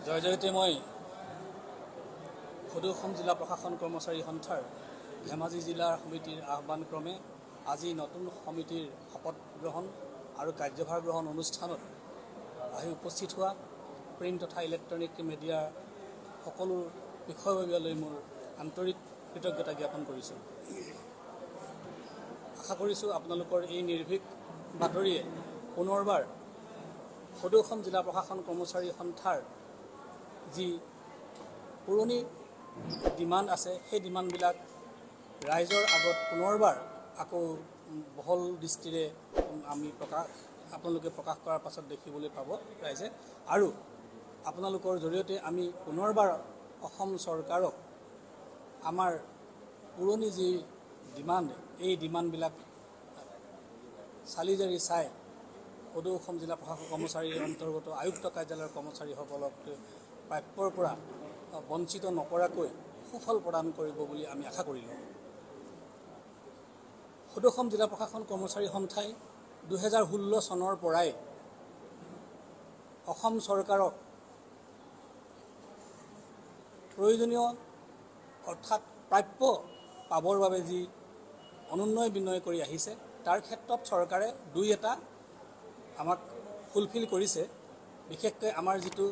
জয়তে মই সদৌ অসম জিলা প্ৰশাসন কৰ্মচাৰী সন্থাৰ ধেমাজি জিলাৰ সমিতিৰ আহ্বানক্ৰমে আজি নতুন সমিতিৰ শপত গ্ৰহণ আৰু কাৰ্যভাৰ গ্ৰহণ অনুষ্ঠানত আহি উপস্থিত হোৱা প্ৰিণ্ট তথা ইলেক্ট্ৰনিক মিডিয়াৰ সকলো বিষয়ববীয়ালৈ মোৰ আন্তৰিক কৃতজ্ঞতা জ্ঞাপন কৰিছোঁ। আশা কৰিছোঁ আপোনালোকৰ এই নিৰ্ভীক বাতৰিয়ে পুনৰবাৰ সদৌ অসম জিলা প্ৰশাসন কৰ্মচাৰী সন্থাৰ যি পুৰণি ডিমাণ্ড আছে সেই ডিমাণ্ডবিলাক ৰাইজৰ আগত পুনৰবাৰ আকৌ বহল দৃষ্টিৰে আপোনালোকে প্ৰকাশ কৰাৰ পাছত দেখিবলৈ পাব ৰাইজে। আৰু আপোনালোকৰ জৰিয়তে আমি পুনৰবাৰ অসম চৰকাৰক আমাৰ পুৰণি যি ডিমাণ্ড এই ডিমাণ্ডবিলাক চালি জাৰি চাই সদৌ অসম জিলা প্ৰশাসন কৰ্মচাৰীৰ অন্তৰ্গত আয়ুক্ত কাৰ্যালয়ৰ কৰ্মচাৰীসকলক প্ৰাপ্যৰ পৰা বঞ্চিত নকৰাকৈ সুফল প্ৰদান কৰিব বুলি আমি আশা কৰিলোঁ। সদৌ অসম জিলা প্ৰশাসন কৰ্মচাৰী সন্থাই 2016 চনৰ পৰাই অসম চৰকাৰক প্ৰয়োজনীয় অৰ্থাৎ প্ৰাপ্য পাবৰ বাবে যি অনুন্নয় বিনয় কৰি আহিছে তাৰ ক্ষেত্ৰত চৰকাৰে দুই এটা আমাক ফুলফিল কৰিছে। বিশেষকৈ আমাৰ যিটো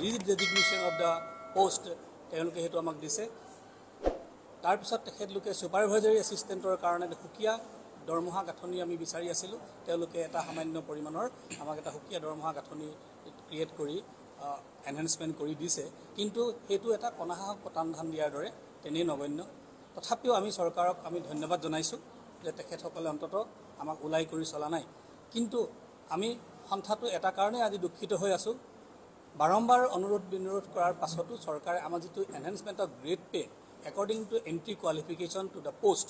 ৰিজিগনেশ্যন অফ দ্য পোষ্ট তেওঁলোকে সেইটো আমাক দিছে। তাৰপিছত তেখেতলোকে ছুপাৰভাইজাৰী এছিষ্টেণ্টৰ কাৰণে সুকীয়া দৰমহা গাঁথনি আমি বিচাৰি আছিলোঁ। তেওঁলোকে এটা সামান্য পৰিমাণৰ আমাক এটা সুকীয়া দৰমহা গাঁথনি ক্ৰিয়েট কৰি এনহেঞ্চমেণ্ট কৰি দিছে, কিন্তু সেইটো এটা কণাসাহক পতান ধান দিয়াৰ দৰে তেনেই নগণ্য। তথাপিও আমি চৰকাৰক আমি ধন্যবাদ জনাইছোঁ যে তেখেতসকলে অন্ততঃ আমাক ওলাই কৰি চলা নাই। কিন্তু আমি সন্থাটো এটা কাৰণেই আজি দুখিত হৈ আছোঁ। বাৰম্বাৰ অনুৰোধ বিনোধ কৰাৰ পাছতো চৰকাৰে আমাৰ যিটো enhancement of grade pay according to entry qualification to the post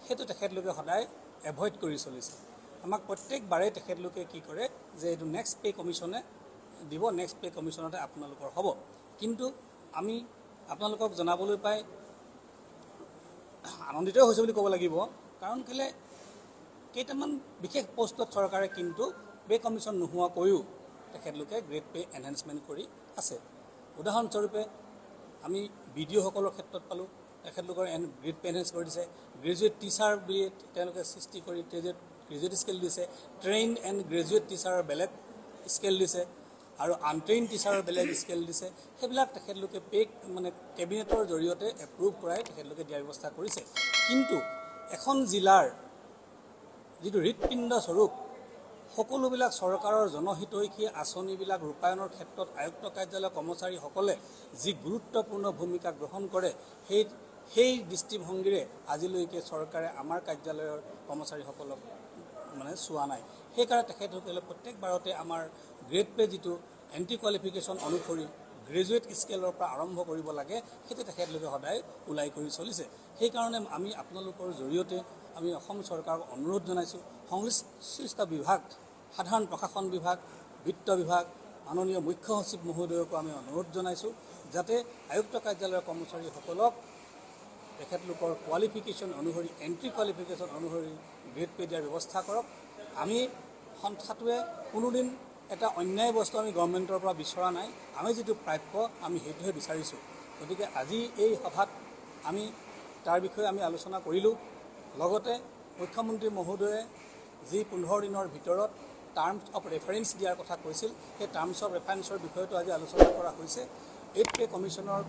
সেইটো তেখেতলোকে সদায় এভইড কৰি চলিছে। আমাক প্ৰত্যেকবাৰেই তেখেতলোকে কি কৰে যে এইটো নেক্সট পে কমিশ্যনে দিব, নেক্সট পে কমিশ্যনতে আপোনালোকৰ হ'ব। কিন্তু আমি আপোনালোকক জনাবলৈ পাই আনন্দিত হৈছে বুলি ক'ব লাগিব, কাৰণ কেলৈ কেইটামান বিশেষ পষ্টত চৰকাৰে কিন্তু পে কমিশ্যন নোহোৱাকৈও তেখেতলোকে গ্ৰেড পে এনহেঞ্চমেণ্ট কৰি আছে। উদাহৰণস্বৰূপে আমি BDOসকলৰ ক্ষেত্ৰত পালোঁ, তেখেতলোকৰ গ্ৰেড পে এনহেঞ্চ কৰি দিছে। গ্ৰেজুৱেট টিচাৰ বুলি তেওঁলোকে সৃষ্টি কৰি গ্ৰেজুৱেট স্কেল দিছে। ট্ৰেইন এণ্ড গ্ৰেজুৱেট টিচাৰৰ বেলেগ স্কেল দিছে আৰু আনট্ৰেইন টিচাৰৰ বেলেগ স্কেল দিছে। সেইবিলাক তেখেতলোকে কেবিনেটৰ জৰিয়তে এপ্ৰুভ কৰাই তেখেতলোকে দিয়াৰ ব্যৱস্থা কৰিছে। কিন্তু এখন জিলাৰ যিটো হৃদপিণ্ড স্বৰূপ সকলোবিলাক চৰকাৰৰ জনহিতৈষী আঁচনিবিলাক ৰূপায়ণৰ ক্ষেত্ৰত আয়ুক্ত কাৰ্যালয়ৰ কৰ্মচাৰীসকলে যি গুৰুত্বপূৰ্ণ ভূমিকা গ্ৰহণ কৰে সেই দৃষ্টিভংগীৰে আজিলৈকে চৰকাৰে আমাৰ কাৰ্যালয়ৰ কৰ্মচাৰীসকলক চোৱা নাই। সেইকাৰণে তেখেতসকলে প্ৰত্যেকবাৰতে আমাৰ গ্ৰেড পে যিটো এণ্ট্ৰি কোৱালিফিকেশ্যন অনুসৰি গ্ৰেজুৱেট স্কেলৰ পৰা আৰম্ভ কৰিব লাগে সেইটো তেখেতলোকে সদায় ওলাই কৰি চলিছে। সেইকাৰণে আমি আপোনালোকৰ জৰিয়তে আমি অসম চৰকাৰক অনুৰোধ জনাইছোঁ, সংশ্লিষ্ট বিভাগ, সাধাৰণ প্ৰশাসন বিভাগ, বিত্ত বিভাগ, মাননীয় মুখ্য সচিব মহোদয়কো আমি অনুৰোধ জনাইছোঁ যাতে আয়ুক্ত কাৰ্যালয়ৰ কৰ্মচাৰীসকলক তেখেতলোকৰ কোৱালিফিকেশ্যন অনুসৰি এণ্ট্ৰি কোৱালিফিকেশ্যন অনুসৰি গ্ৰেড পে দিয়াৰ ব্যৱস্থা কৰক। আমি সন্থাটোৱে কোনোদিন এটা অন্যায় বস্তু আমি গভৰ্ণমেণ্টৰ পৰা বিচৰা নাই। আমি যিটো প্ৰাপ্য আমি সেইটোহে বিচাৰিছোঁ। গতিকে আজি এই সভাত আমি তাৰ বিষয়ে আমি আলোচনা কৰিলোঁ। লগতে মুখ্যমন্ত্ৰী মহোদয়ে যি 15 দিনৰ ভিতৰত টাৰ্মছ অফ ৰেফাৰেঞ্চ দিয়াৰ কথা কৈছিল, সেই টাৰ্মছ অফ ৰেফাৰেঞ্চৰ বিষয়টো আজি আলোচনা কৰা হৈছে। 8th পে কমিশ্যনৰ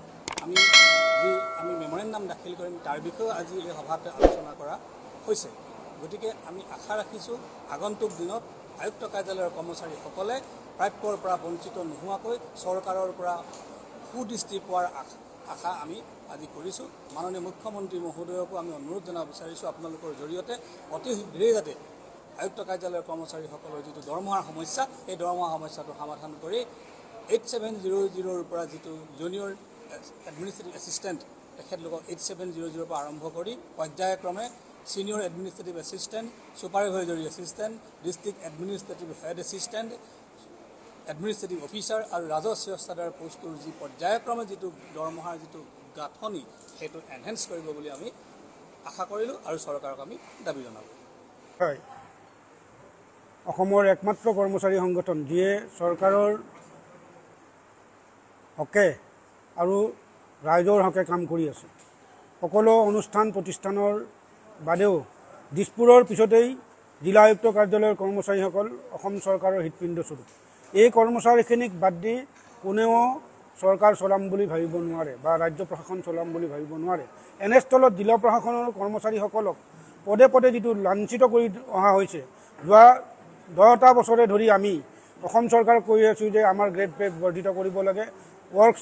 আমি মেমৰেণ্ডাম দাখিল কৰিম তাৰ বিষয়েও আজি এই সভাতে আলোচনা কৰা হৈছে। গতিকে আমি আশা ৰাখিছোঁ আগন্তুক দিনত আয়ুক্ত কাৰ্যালয়ৰ কৰ্মচাৰীসকলে প্ৰাপ্যৰ পৰা বঞ্চিত নোহোৱাকৈ চৰকাৰৰ পৰা সুদৃষ্টি পোৱাৰ আশা আমি আজি কৰিছোঁ। মাননীয় মুখ্যমন্ত্ৰী মহোদয়কো আমি অনুৰোধ জনাব বিচাৰিছোঁ আপোনালোকৰ জৰিয়তে অতি শীঘ্ৰেই যাতে আয়ুক্ত কাৰ্যালয়ৰ কৰ্মচাৰীসকলৰ যিটো দৰমহাৰ সমস্যা সেই দৰমহা সমস্যাটো সমাধান কৰি 8700ৰ পৰা যিটো জুনিয়ৰ এডমিনিষ্ট্ৰেটিভ এছিষ্টেণ্ট তেখেতলোকক 8700 পৰা আৰম্ভ কৰি পৰ্যায়ক্ৰমে senior administrative assistant, supervisory assistant, district administrative head assistant, administrative officer আৰু ৰাজস্ব স্তৰৰ পোষ্টটোৰ যি পৰ্যায়ক্ৰমে যিটো দৰমহাৰ যিটো গাঁথনি সেইটো এনহেঞ্চ কৰিব বুলি আমি আশা কৰিলোঁ আৰু চৰকাৰক আমি দাবী জনালোঁ। হয়, অসমৰ একমাত্ৰ কৰ্মচাৰী সংগঠন যিয়ে চৰকাৰৰ হকে আৰু ৰাইজৰ হকে কাম কৰি আছে। সকলো অনুষ্ঠান প্ৰতিষ্ঠানৰ বাদেও দিছপুৰৰ পিছতেই জিলা আয়ুক্ত কাৰ্যালয়ৰ কৰ্মচাৰীসকল অসম চৰকাৰৰ হৃদপিণ্ডস্বৰূপ। এই কৰ্মচাৰীখিনিক বাদ দি কোনেও চৰকাৰ চলাম বুলি ভাবিব নোৱাৰে বা ৰাজ্য প্ৰশাসন চলাম বুলি ভাবিব নোৱাৰে। এনেস্থলত জিলা প্ৰশাসনৰ কৰ্মচাৰীসকলক পদে পদে যিটো লাঞ্ছিত কৰি অহা হৈছে, যোৱা 10টা বছৰে ধৰি আমি অসম চৰকাৰক কৈ আছোঁ যে আমাৰ গ্ৰেড পে বৰ্ধিত কৰিব লাগে। ৱৰ্ক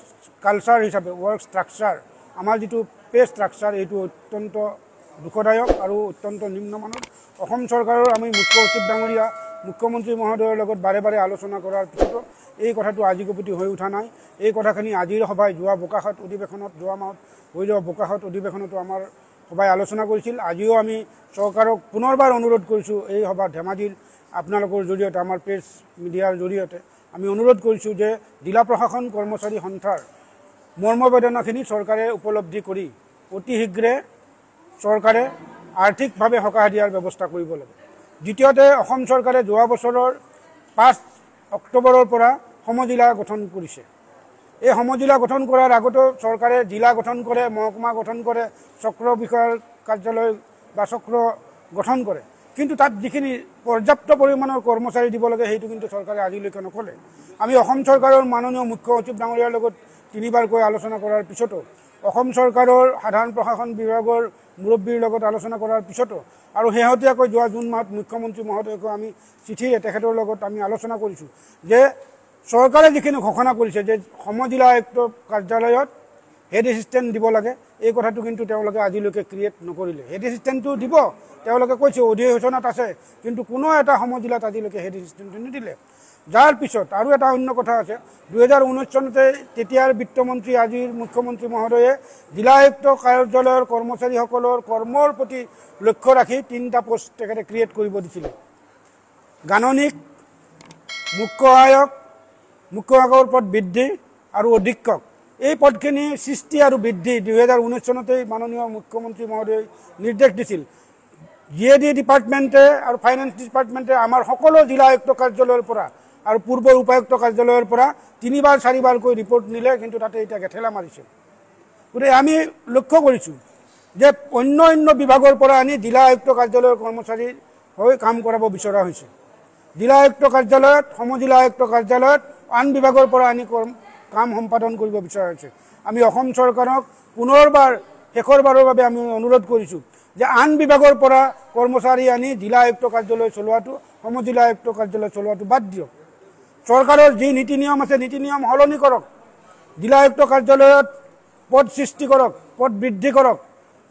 কালচাৰ হিচাপে ৱৰ্ক ষ্ট্ৰাকচাৰ, আমাৰ যিটো পে ষ্ট্ৰাকচাৰ, এইটো অত্যন্ত দুখদায়ক আৰু অত্যন্ত নিম্নমানৰ। অসম চৰকাৰৰ আমি মুখ্য সচিব ডাঙৰীয়া, মুখ্যমন্ত্ৰী মহোদয়ৰ লগত বাৰে বাৰে আলোচনা কৰাৰ পিছতো এই কথাটো আজিকোপতি হৈ উঠা নাই। এই কথাখিনি আজিৰ সভাই যোৱা বোকাখাত অধিৱেশনত, যোৱা মাহত হৈ যোৱা বোকাখাত অধিৱেশনতো আমাৰ সভাই আলোচনা কৰিছিল। আজিও আমি চৰকাৰক পুনৰবাৰ অনুৰোধ কৰিছোঁ, এই সভা ধেমাজিৰ আপোনালোকৰ জৰিয়তে, আমাৰ প্ৰেছ মিডিয়াৰ জৰিয়তে আমি অনুৰোধ কৰিছোঁ যে জিলা প্ৰশাসন কৰ্মচাৰী সন্থাৰ মৰ্মবেদনাখিনি চৰকাৰে উপলব্ধি কৰি অতি শীঘ্ৰে চৰকাৰে আৰ্থিকভাৱে সকাহ দিয়াৰ ব্যৱস্থা কৰিব লাগে। দ্বিতীয়তে, অসম চৰকাৰে যোৱা বছৰৰ 5 অক্টোবৰৰ পৰা সমজিলা গঠন কৰিছে। এই সমজিলা গঠন কৰাৰ আগতো চৰকাৰে জিলা গঠন কৰে, মহকুমা গঠন কৰে, চক্ৰ বিষয়াৰ কাৰ্যালয় বা চক্ৰ গঠন কৰে, কিন্তু তাত যিখিনি পৰ্যাপ্ত পৰিমাণৰ কৰ্মচাৰী দিব লাগে সেইটো কিন্তু চৰকাৰে আজিলৈকে নকৰে। আমি অসম চৰকাৰৰ মাননীয় মুখ্য সচিব ডাঙৰীয়াৰ লগত 3বাৰকৈ আলোচনা কৰাৰ পিছতো, অসম চৰকাৰৰ সাধাৰণ প্ৰশাসন বিভাগৰ মুৰব্বীৰ লগত আলোচনা কৰাৰ পিছতো আৰু শেহতীয়াকৈ যোৱা জুন মাহত মুখ্যমন্ত্ৰী মহোদয়কো আমি চিঠিৰে তেখেতৰ লগত আমি আলোচনা কৰিছোঁ যে চৰকাৰে যিখিনি ঘোষণা কৰিছে যে সমজিলা আয়ুক্ত কাৰ্যালয়ত হেড এছিষ্টেণ্ট দিব লাগে, এই কথাটো কিন্তু তেওঁলোকে আজিলৈকে ক্ৰিয়েট নকৰিলে। হেড এছিষ্টেণ্টটো দিব, তেওঁলোকে কৈছে অধিৱেশনত আছে, কিন্তু কোনো এটা সমজিলাত আজিলৈকে হেড এছিষ্টেণ্টটো নিদিলে। যাৰ পিছত আৰু এটা অন্য কথা আছে, 2019 চনতে তেতিয়াৰ বিত্তমন্ত্ৰী, আজিৰ মুখ্যমন্ত্ৰী মহোদয়ে জিলা আয়ুক্ত কাৰ্যালয়ৰ কৰ্মচাৰীসকলৰ কৰ্মৰ প্ৰতি লক্ষ্য ৰাখি 3টা পোষ্ট তেখেতে ক্ৰিয়েট কৰিব দিছিলে। গাণনিক, মুখ্য সহায়ক, মুখ্য সহায়কৰ পদ বৃদ্ধি আৰু অধীক্ষক, এই পদখিনি সৃষ্টি আৰু বৃদ্ধি 2019 চনতেই মাননীয় মুখ্যমন্ত্ৰী মহোদয়ে নিৰ্দেশ দিছিল। GAD ডিপাৰ্টমেণ্টে আৰু ফাইনেন্স ডিপাৰ্টমেণ্টে আমাৰ সকলো জিলা আয়ুক্ত কাৰ্যালয়ৰ পৰা আৰু পূৰ্বৰ উপায়ুক্ত কাৰ্যালয়ৰ পৰা 3বাৰ 4বাৰকৈ ৰিপৰ্ট নিলে, কিন্তু তাতে এতিয়া গেঠেলা মাৰিছে। গতিকে আমি লক্ষ্য কৰিছোঁ যে অন্য বিভাগৰ পৰা আনি জিলা আয়ুক্ত কাৰ্যালয়ৰ কৰ্মচাৰী হৈ কাম কৰাব বিচৰা হৈছে। জিলা আয়ুক্ত কাৰ্যালয়ত, সমজিলা আয়ুক্ত কাৰ্যালয়ত আন বিভাগৰ পৰা আনি কাম সম্পাদন কৰিব বিচৰা হৈছে। আমি অসম চৰকাৰক পুনৰবাৰ শেষৰবাৰৰ বাবে আমি অনুৰোধ কৰিছোঁ যে আন বিভাগৰ পৰা কৰ্মচাৰী আনি জিলা আয়ুক্ত কাৰ্যালয় চলোৱাটো, সমজিলা আয়ুক্ত কাৰ্যালয় চলোৱাটো বাদ দিয়ক। চৰকাৰৰ যি নীতি নিয়ম আছে, নীতি নিয়ম সলনি কৰক। জিলা আয়ুক্ত কাৰ্যালয়ত পদ সৃষ্টি কৰক, পদ বৃদ্ধি কৰক।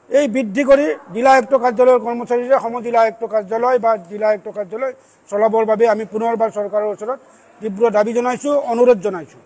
এই বৃদ্ধি কৰি জিলা আয়ুক্ত কাৰ্যালয়ৰ কৰ্মচাৰীৰে সমজিলা আয়ুক্ত কাৰ্যালয় বা জিলা আয়ুক্ত কাৰ্যালয় চলাবৰ বাবে আমি পুনৰবাৰ চৰকাৰৰ ওচৰত তীব্ৰ দাবী জনাইছোঁ, অনুৰোধ জনাইছোঁ।